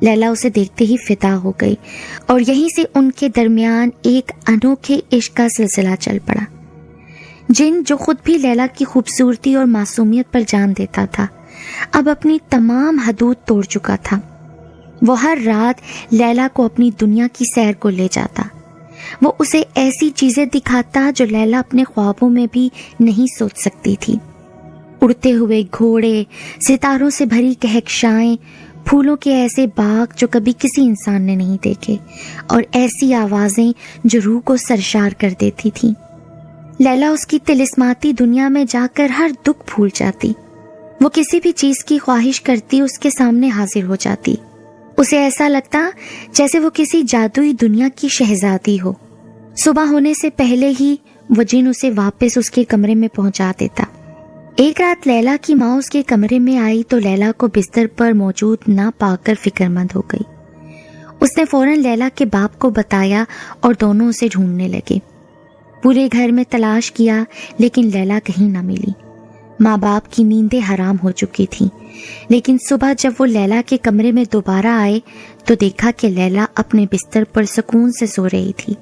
لیلا اسے دیکھتے ہی فدا ہو گئی اور یہیں سے ان کے درمیان ایک انوکھے عشق کا سلسلہ چل پڑا۔ جن جو خود بھی لیلا کی خوبصورتی اور معصومیت پر جان دیتا تھا، اب اپنی تمام حدود توڑ چکا تھا۔ وہ ہر رات لیلا کو اپنی دنیا کی سیر کو لے جاتا، وہ اسے ایسی چیزیں دکھاتا جو لیلا اپنے خوابوں میں بھی نہیں سوچ سکتی تھی۔ اڑتے ہوئے گھوڑے، ستاروں سے بھری کہکشائیں، پھولوں کے ایسے باغ جو کبھی کسی انسان نے نہیں دیکھے، اور ایسی آوازیں جو روح کو سرشار کر دیتی تھیں۔ لیلا اس کی طلسماتی دنیا میں جا کر ہر دکھ بھول جاتی۔ وہ کسی بھی چیز کی خواہش کرتی، اس کے سامنے حاضر ہو جاتی۔ اسے ایسا لگتا جیسے وہ کسی جادوئی دنیا کی شہزادی ہو۔ صبح ہونے سے پہلے ہی وہ جن اسے واپس اس کے کمرے میں پہنچا دیتا۔ ایک رات لیلا کی ماں اس کے کمرے میں آئی تو لیلا کو بستر پر موجود نہ پا کر فکر مند ہو گئی۔ اس نے فوراً لیلا کے باپ کو بتایا اور دونوں اسے ڈھونڈنے لگے۔ پورے گھر میں تلاش کیا لیکن لیلا کہیں نہ ملی۔ ماں باپ کی نیندیں حرام ہو چکی تھیں، لیکن صبح جب وہ لیلا کے کمرے میں دوبارہ آئے تو دیکھا کہ لیلا اپنے بستر پر سکون سے سو رہی تھی۔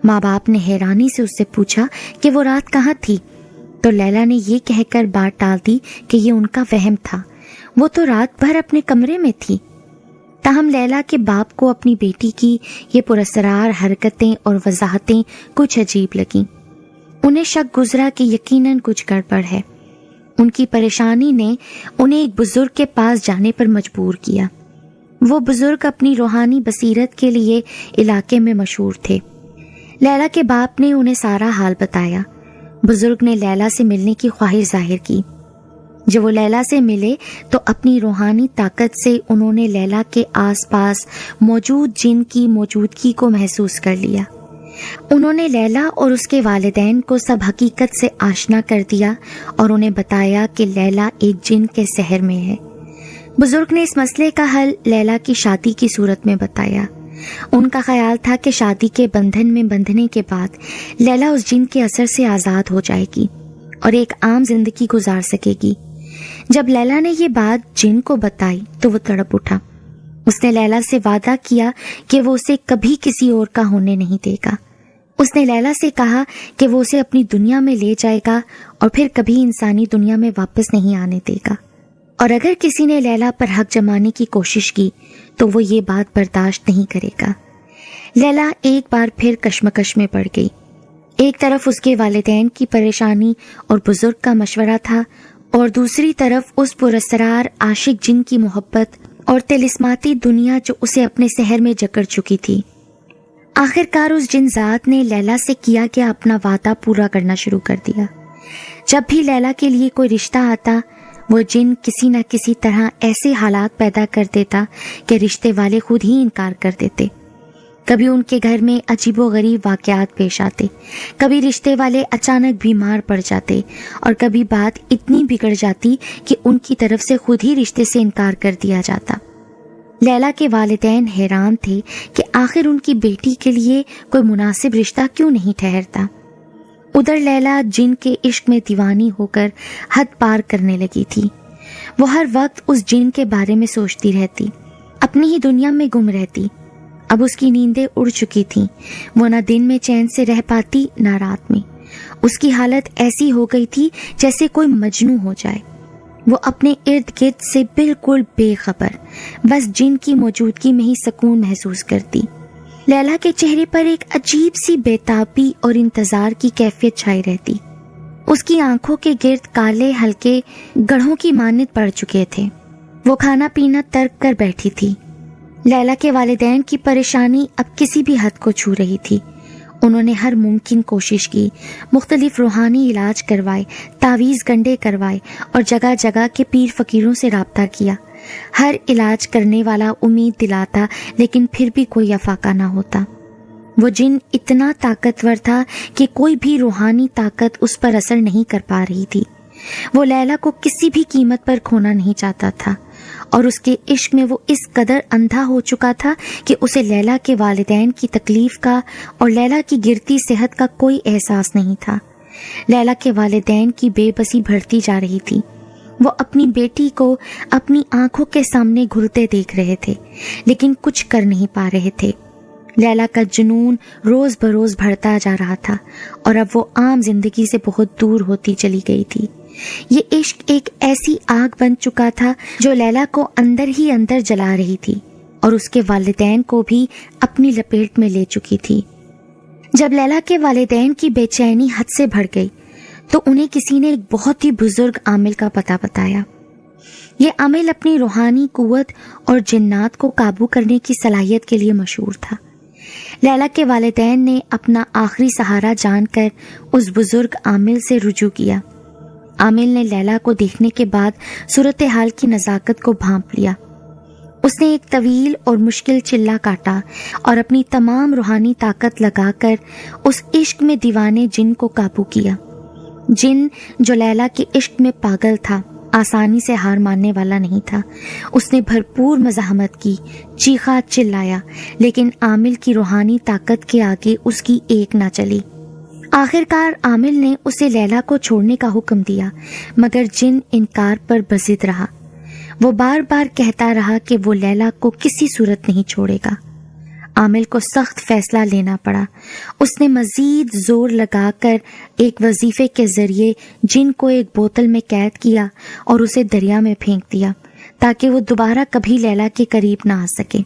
ماں باپ نے حیرانی سے اس سے پوچھا کہ وہ رات کہاں تھی، تو لیلا نے یہ کہہ کر بات ٹال دی کہ یہ ان کا وہم تھا، وہ تو رات بھر اپنے کمرے میں تھی۔ تاہم لیلا کے باپ کو اپنی بیٹی کی یہ پراسرار حرکتیں اور وضاحتیں کچھ عجیب لگیں۔ انہیں شک گزرا کہ یقیناً کچھ گڑبڑ ہے۔ ان کی پریشانی نے انہیں ایک بزرگ کے پاس جانے پر مجبور کیا۔ وہ بزرگ اپنی روحانی بصیرت کے لیے علاقے میں مشہور تھے۔ لیلا کے باپ نے انہیں سارا حال بتایا۔ بزرگ نے لیلا سے ملنے کی خواہش ظاہر کی۔ جب وہ لیلا سے ملے تو اپنی روحانی طاقت سے انہوں نے لیلا کے آس پاس موجود جن کی موجودگی کو محسوس کر لیا۔ انہوں نے لیلا اور اس کے والدین کو سب حقیقت سے آشنا کر دیا اور انہیں بتایا کہ لیلا ایک جن کے سحر میں ہے۔ بزرگ نے اس مسئلے کا حل لیلا کی شادی کی صورت میں بتایا۔ ان کا خیال تھا کہ شادی کے بندھن میں بندھنے کے بعد لیلا اس جن کے اثر سے آزاد ہو جائے گی اور ایک عام زندگی گزار سکے گی۔ جب لیلا نے یہ بات جن کو بتائی تو وہ تڑپ اٹھا۔ اس نے لیلا سے وعدہ کیا کہ وہ اسے کبھی کسی اور کا ہونے نہیں دے گا۔ اس نے لیلا سے کہا کہ وہ اسے اپنی دنیا میں لے جائے گا اور پھر کبھی انسانی دنیا میں واپس نہیں آنے دے گا، اور اگر کسی نے لیلا پر حق جمانے کی کوشش کی تو وہ یہ بات برداشت نہیں کرے گا۔ لیلا ایک بار پھر کشمکش میں پڑ گئی۔ ایک طرف اس کے والدین کی پریشانی اور بزرگ کا مشورہ تھا، اور دوسری طرف اس پراسرار عاشق جن کی محبت اور طلسماتی دنیا جو اسے اپنے سحر میں جکڑ چکی تھی۔ آخرکار اس جن ذات نے لیلا سے کیا کہ اپنا وعدہ پورا کرنا شروع کر دیا۔ جب بھی لیلا کے لیے کوئی رشتہ آتا، وہ جن کسی نہ کسی طرح ایسے حالات پیدا کر دیتا کہ رشتے والے خود ہی انکار کر دیتے۔ کبھی ان کے گھر میں عجیب و غریب واقعات پیش آتے، کبھی رشتے والے اچانک بیمار پڑ جاتے، اور کبھی بات اتنی بگڑ جاتی کہ ان کی طرف سے خود ہی رشتے سے انکار کر دیا جاتا۔ لیلا کے والدین حیران تھے کہ آخر ان کی بیٹی کے لیے کوئی مناسب رشتہ کیوں نہیں ٹھہرتا۔ ادھر لیلا جن کے عشق میں دیوانی ہو کر حد پار کرنے لگی تھی۔ وہ ہر وقت اس جن کے بارے میں سوچتی رہتی، اپنی ہی دنیا میں گم رہتی۔ اب اس کی نیندیں اڑ چکی تھیں، وہ نہ دن میں چین سے رہ پاتی نہ رات میں۔ اس کی حالت ایسی ہو گئی تھی جیسے کوئی مجنون ہو جائے۔ وہ اپنے ارد گرد سے بالکل بے خبر، بس جن کی موجودگی میں ہی سکون محسوس کرتی۔ لیلا کے چہرے پر ایک عجیب سی بے تابی اور انتظار کی کیفیت چھائی رہتی۔ اس کی آنکھوں کے گرد کالے ہلکے گڑھوں کی مانند پڑ چکے تھے۔ وہ کھانا پینا ترک کر بیٹھی تھی۔ لیلا کے والدین کی پریشانی اب کسی بھی حد کو چھو رہی تھی۔ انہوں نے ہر ممکن کوشش کی، مختلف روحانی علاج کروائے، تعویذ گنڈے کروائے اور جگہ جگہ کے پیر فقیروں سے رابطہ کیا۔ ہر علاج کرنے والا امید دلاتا، لیکن پھر بھی کوئی افاقہ نہ ہوتا۔ وہ جن اتنا طاقتور تھا کہ کوئی بھی روحانی طاقت اس پر اثر نہیں کر پا رہی تھی۔ وہ لیلا کو کسی بھی قیمت پر کھونا نہیں چاہتا تھا، اور اس کے عشق میں وہ اس قدر اندھا ہو چکا تھا کہ اسے لیلا کے والدین کی تکلیف کا اور لیلا کی گرتی صحت کا کوئی احساس نہیں تھا۔ لیلا کے والدین کی بے بسی بڑھتی جا رہی تھی۔ وہ اپنی بیٹی کو اپنی آنکھوں کے سامنے گھلتے دیکھ رہے تھے، لیکن کچھ کر نہیں پا رہے تھے۔ لیلا کا جنون روز بروز بڑھتا جا رہا تھا اور اب وہ عام زندگی سے بہت دور ہوتی چلی گئی تھی۔ یہ عشق ایک ایسی آگ بن چکا تھا جو لیلا کو اندر ہی اندر جلا رہی تھی اور اس کے والدین کو بھی اپنی لپیٹ میں لے چکی تھی۔ جب لیلا کے والدین کی بے چینی حد سے بڑھ گئی تو انہیں کسی نے ایک بہت ہی بزرگ عامل کا پتہ بتایا۔ یہ عامل اپنی روحانی قوت اور جنات کو قابو کرنے کی صلاحیت کے لیے مشہور تھا۔ لیلا کے والدین نے اپنا آخری سہارا جان کر اس بزرگ عامل سے رجوع کیا۔ عامل نے لیلا کو دیکھنے کے بعد صورتحال کی نزاکت کو بھانپ لیا۔ اس نے ایک طویل اور مشکل چلہ کاٹا اور اپنی تمام روحانی طاقت لگا کر اس عشق میں دیوانے جن کو قابو کیا۔ جن جو لیلا کے عشق میں پاگل تھا، آسانی سے ہار ماننے والا نہیں تھا۔ اس نے بھرپور مزاحمت کی، چیخا چلایا، لیکن عامل کی روحانی طاقت کے آگے اس کی ایک نہ چلی۔ آخر کار عامل نے اسے لیلا کو چھوڑنے کا حکم دیا، مگر جن انکار پر بضد رہا۔ وہ بار بار کہتا رہا کہ وہ لیلا کو کسی صورت نہیں چھوڑے گا۔ عامل کو سخت فیصلہ لینا پڑا۔ اس نے مزید زور لگا کر ایک وظیفے کے ذریعے جن کو ایک بوتل میں قید کیا اور اسے دریا میں پھینک دیا تاکہ وہ دوبارہ کبھی لیلا کے قریب نہ آ سکے۔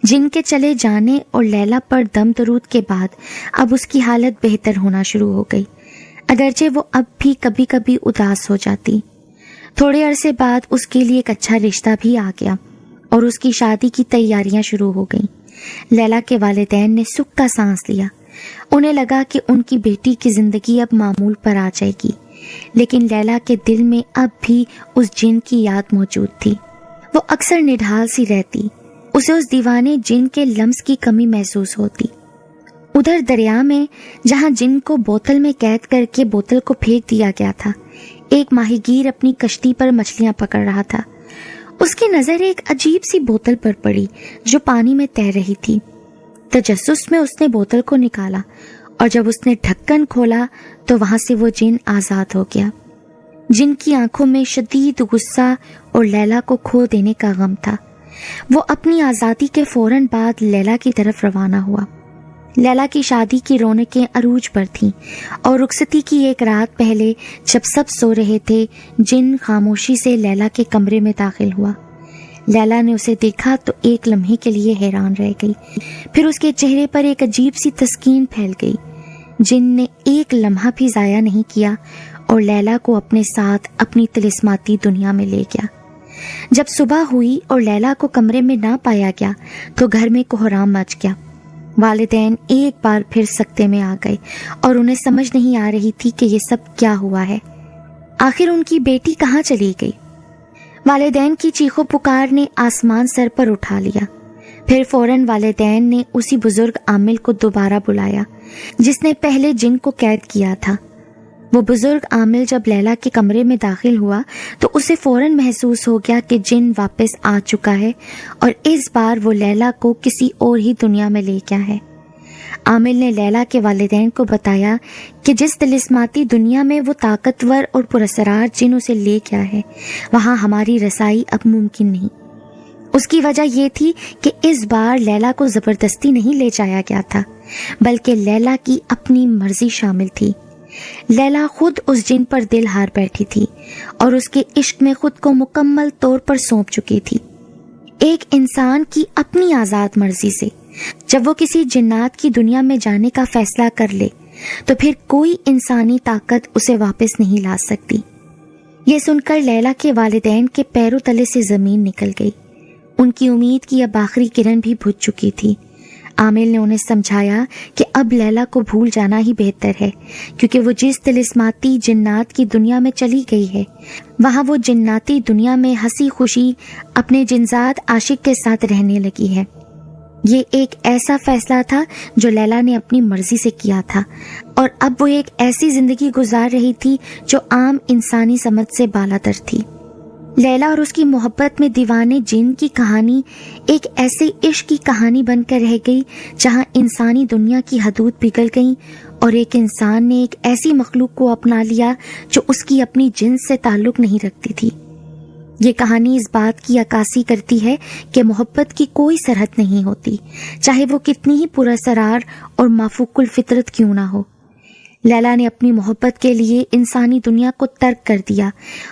جن کے چلے جانے اور لیلا پر دم درود کے بعد اب اس کی حالت بہتر ہونا شروع ہو گئی، اگرچہ وہ اب بھی کبھی کبھی اداس ہو جاتی۔ تھوڑے عرصے بعد اس کے لیے ایک اچھا رشتہ بھی آ گیا اور اس کی شادی کی تیاریاں شروع ہو گئیں۔ لیلا کے والدین نے سکھ کا سانس لیا۔ انہیں لگا کہ ان کی بیٹی کی زندگی اب معمول پر آ جائے گی، لیکن لیلا کے دل میں اب بھی اس جن کی یاد موجود تھی۔ وہ اکثر نڈھال سی رہتی، اسے اس دیوانے جن کے لمس کی کمی محسوس ہوتی۔ ادھر دریا میں جہاں جن کو بوتل میں قید کر کے بوتل کو پھینک دیا گیا تھا، ایک ماہی گیر اپنی کشتی پر مچھلیاں پکڑ رہا تھا۔ اس کی نظر ایک عجیب سی بوتل پر پڑی جو پانی میں تیر رہی تھی۔ تجسس میں اس نے بوتل کو نکالا اور جب اس نے ڈھکن کھولا تو وہاں سے وہ جن آزاد ہو گیا۔ جن کی آنکھوں میں شدید غصہ اور لیلا کو کھو دینے کا غم تھا۔ وہ اپنی آزادی کے فوراً بعد لیلا کی طرف روانہ ہوا۔ لیلا کی شادی کی رونقیں عروج پر تھیں اور رخصتی کی ایک رات پہلے جب سب سو رہے تھے، جن خاموشی سے لیلا کے کمرے میں داخل ہوا۔ لیلا نے اسے دیکھا تو ایک لمحے کے لیے حیران رہ گئی، پھر اس کے چہرے پر ایک عجیب سی تسکین پھیل گئی۔ جن نے ایک لمحہ بھی ضائع نہیں کیا اور لیلا کو اپنے ساتھ اپنی طلسماتی دنیا میں لے گیا۔ جب صبح ہوئی اور لیلا کو کمرے میں نہ پایا گیا تو گھر میں کوہرام مچ گیا۔ والدین ایک بار پھر سکتے میں آ گئے اور انہیں سمجھ نہیں آ رہی تھی کہ یہ سب کیا ہوا ہے۔ آخر ان کی بیٹی کہاں چلی گئی؟ والدین کی چیخو پکار نے آسمان سر پر اٹھا لیا۔ پھر فوراً والدین نے اسی بزرگ عامل کو دوبارہ بلایا جس نے پہلے جن کو قید کیا تھا۔ وہ بزرگ عامل جب لیلا کے کمرے میں داخل ہوا تو اسے فوراً محسوس ہو گیا کہ جن واپس آ چکا ہے اور اس بار وہ لیلا کو کسی اور ہی دنیا میں لے گیا ہے۔ عامل نے لیلا کے والدین کو بتایا کہ جس طلسماتی دنیا میں وہ طاقتور اور پراسرار جن اسے لے گیا ہے، وہاں ہماری رسائی اب ممکن نہیں۔ اس کی وجہ یہ تھی کہ اس بار لیلا کو زبردستی نہیں لے جایا گیا تھا، بلکہ لیلا کی اپنی مرضی شامل تھی۔ لیلا خود اس جن پر دل ہار بیٹھی تھی اور اس کے عشق میں خود کو مکمل طور پر سونپ چکی تھی۔ ایک انسان کی اپنی آزاد مرضی سے جب وہ کسی جنات کی دنیا میں جانے کا فیصلہ کر لے تو پھر کوئی انسانی طاقت اسے واپس نہیں لا سکتی۔ یہ سن کر لیلا کے والدین کے پیروں تلے سے زمین نکل گئی۔ ان کی امید کی اب آخری کرن بھی بجھ چکی تھی۔ عامل نے انہیں سمجھایا کہ اب لیلا کو بھول جانا ہی بہتر ہے، کیونکہ وہ جس طلسماتی جنات کی دنیا میں چلی گئی ہے، وہاں وہ جناتی دنیا میں ہنسی خوشی اپنے جنزاد عاشق کے ساتھ رہنے لگی ہے۔ یہ ایک ایسا فیصلہ تھا جو لیلا نے اپنی مرضی سے کیا تھا، اور اب وہ ایک ایسی زندگی گزار رہی تھی جو عام انسانی سمجھ سے بالاتر تھی۔ لیلا اور اس کی محبت میں دیوانے جن کی کہانی ایک ایسے عشق کی کہانی بن کر رہ گئی جہاں انسانی دنیا کی حدود پگھل گئیں اور ایک انسان نے ایک ایسی مخلوق کو اپنا لیا جو اس کی اپنی جنس سے تعلق نہیں رکھتی تھی۔ یہ کہانی اس بات کی عکاسی کرتی ہے کہ محبت کی کوئی سرحد نہیں ہوتی، چاہے وہ کتنی ہی پراسرار اور مافوق الفطرت کیوں نہ ہو۔ لیلا نے اپنی محبت کے لیے انسانی دنیا کو ترک کر دیا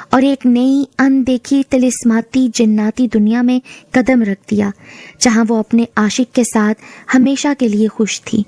اور ایک نئی اندیکھی طلسماتی جناتی دنیا میں قدم رکھ دیا، جہاں وہ اپنے عاشق کے ساتھ ہمیشہ کے لیے خوش تھی۔